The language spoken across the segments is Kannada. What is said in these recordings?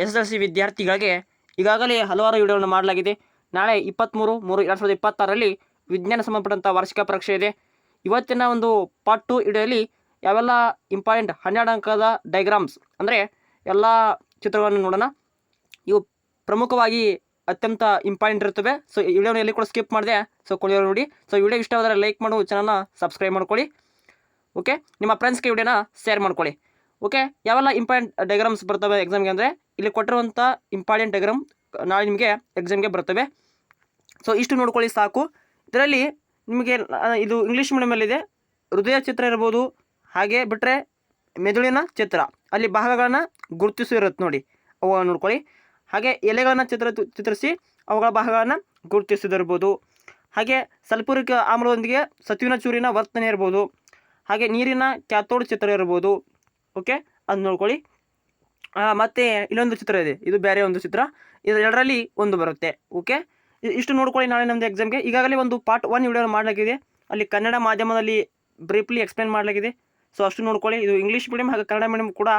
SSLC ವಿದ್ಯಾರ್ಥಿಗಳಿಗೆ ಈಗಾಗಲೇ ಹಲವಾರು ವಿಡಿಯೋಗಳನ್ನು ಮಾಡಲಾಗಿದೆ. ನಾಳೆ 23/3/2026ರಲ್ಲಿ ವಿಜ್ಞಾನ ಸಂಬಂಧಪಟ್ಟಂಥ ವಾರ್ಷಿಕ ಪರೀಕ್ಷೆ ಇದೆ. ಇವತ್ತಿನ ಒಂದು ಪಾರ್ಟ್ 2 ವಿಡಿಯೋಲಿ ಯಾವೆಲ್ಲ ಇಂಪಾರ್ಟೆಂಟ್ 12 ಅಂಕದ ಡೈಗ್ರಾಮ್ಸ್ ಅಂದರೆ ಎಲ್ಲ ಚಿತ್ರಗಳನ್ನು ನೋಡೋಣ. ಇವು ಪ್ರಮುಖವಾಗಿ ಅತ್ಯಂತ ಇಂಪಾರ್ಟೆಂಟ್ ಇರ್ತವೆ. ಸೊ ಈ ವಿಡಿಯೋನ ಎಲ್ಲಿ ಕೂಡ ಸ್ಕಿಪ್ ಮಾಡಿದೆ, ಸೊ ಕೊನೆಯ ನೋಡಿ. ಸೊ ವಿಡಿಯೋ ಇಷ್ಟವಾದರೆ ಲೈಕ್ ಮಾಡು, ಚಾನಲ್ನ ಸಬ್ಸ್ಕ್ರೈಬ್ ಮಾಡ್ಕೊಳ್ಳಿ. ಓಕೆ, ನಿಮ್ಮ ಫ್ರೆಂಡ್ಸ್ಗೆ ವಿಡಿಯೋನ ಶೇರ್ ಮಾಡ್ಕೊಳ್ಳಿ. ಓಕೆ, ಯಾವೆಲ್ಲ ಇಂಪಾರ್ಟೆಂಟ್ ಡೈಗ್ರಾಮ್ಸ್ ಬರ್ತವೆ ಎಕ್ಸಾಮ್ಗೆ ಅಂದರೆ ಇಲ್ಲಿ ಕೊಟ್ಟಿರುವಂಥ ಇಂಪಾರ್ಟೆಂಟ್ ಡೈಗ್ರಾಮ್ ನಾಳೆ ನಿಮಗೆ ಎಕ್ಸಾಮ್ಗೆ ಬರ್ತವೆ. ಸೊ ಇಷ್ಟು ನೋಡ್ಕೊಳ್ಳಿ ಸಾಕು. ಇದರಲ್ಲಿ ನಿಮಗೆ ಇದು ಇಂಗ್ಲೀಷ್ ಮೀಡಿಯಮಲ್ಲಿದೆ. ಹೃದಯ ಚಿತ್ರ ಇರ್ಬೋದು, ಹಾಗೆ ಬಿಟ್ಟರೆ ಮೆದುಳಿನ ಚಿತ್ರ, ಅಲ್ಲಿ ಭಾಗಗಳನ್ನು ಗುರುತಿಸಿರುತ್ತೆ ನೋಡಿ, ಅವು ನೋಡ್ಕೊಳ್ಳಿ. ಹಾಗೆ ಎಲೆಗಳನ್ನು ಚಿತ್ರಿಸಿ ಅವುಗಳ ಭಾಗಗಳನ್ನು ಗುರುತಿಸಿದಿರ್ಬೋದು. ಹಾಗೆ ಸಲ್ಫ್ಯೂರಿಕ್ ಆಮ್ಲದೊಂದಿಗೆ ಸತುವಿನ ಚೂರಿನ ವರ್ತನೆ ಇರ್ಬೋದು. ಹಾಗೆ ನೀರಿನ ಕ್ಯಾಥೋಡ್ ಚಿತ್ರ ಇರ್ಬೋದು. ಓಕೆ, ಅದು ನೋಡ್ಕೊಳ್ಳಿ. ಮತ್ತು ಇಲ್ಲೊಂದು ಚಿತ್ರ ಇದೆ, ಇದು ಬೇರೆ ಒಂದು ಚಿತ್ರ. ಇದು ಎರಡರಲ್ಲಿ ಒಂದು ಬರುತ್ತೆ. ಓಕೆ, ಇಷ್ಟು ನೋಡ್ಕೊಳ್ಳಿ ನಾಳೆ ನಮ್ಮದು ಎಕ್ಸಾಮ್ಗೆ. ಈಗಾಗಲೇ ಒಂದು ಪಾರ್ಟ್ 1 ವಿಡಿಯೋ ಮಾಡಲಾಗಿದೆ, ಅಲ್ಲಿ ಕನ್ನಡ ಮಾಧ್ಯಮದಲ್ಲಿ ಬ್ರೀಫ್ಲಿ ಎಕ್ಸ್ಪ್ಲೇನ್ ಮಾಡಲಾಗಿದೆ. ಸೊ ಅಷ್ಟು ನೋಡ್ಕೊಳ್ಳಿ. ಇದು ಇಂಗ್ಲೀಷ್ ಮೀಡಿಯಮ್ ಹಾಗೂ ಕನ್ನಡ ಮೀಡಿಯಮ್ ಕೂಡ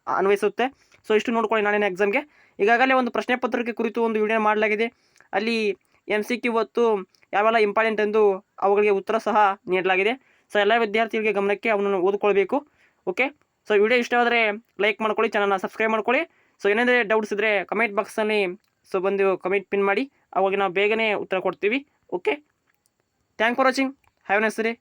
ಅನ್ವಯಿಸುತ್ತೆ. ಸೊ ಇಷ್ಟು ನೋಡ್ಕೊಳ್ಳಿ ನಾಳಿನ ಎಕ್ಸಾಮ್ಗೆ. ಈಗಾಗಲೇ ಒಂದು ಪ್ರಶ್ನೆ ಪತ್ರಿಕೆ ಕುರಿತು ಒಂದು ವಿಡಿಯೋ ಮಾಡಲಾಗಿದೆ, ಅಲ್ಲಿ MCQ ಹೊತ್ತು ಯಾವೆಲ್ಲ ಇಂಪಾರ್ಟೆಂಟ್ ಎಂದು ಅವುಗಳಿಗೆ ಉತ್ತರ ಸಹ ನೀಡಲಾಗಿದೆ. ಸೊ ಎಲ್ಲ ವಿದ್ಯಾರ್ಥಿಗಳಿಗೆ ಗಮನಕ್ಕೆ ಅವನನ್ನು ಓದ್ಕೊಳ್ಬೇಕು. ಓಕೆ, ಸೊ ವಿಡಿಯೋ ಇಷ್ಟವಾದರೆ ಲೈಕ್ ಮಾಡ್ಕೊಳ್ಳಿ, ಚಾನಲ್ನ ಸಬ್ಸ್ಕ್ರೈಬ್ ಮಾಡ್ಕೊಳ್ಳಿ. ಸೊ ಏನಾದರೂ ಡೌಟ್ಸ್ ಇದ್ದರೆ ಕಮೆಂಟ್ ಬಾಕ್ಸಲ್ಲಿ ಸೊ ಬಂದು ಕಮೆಂಟ್ ಪಿನ್ ಮಾಡಿ, ಅವಾಗ ನಾವು ಬೇಗನೆ ಉತ್ತರ ಕೊಡ್ತೀವಿ. Okay, thank for watching, have A nice day.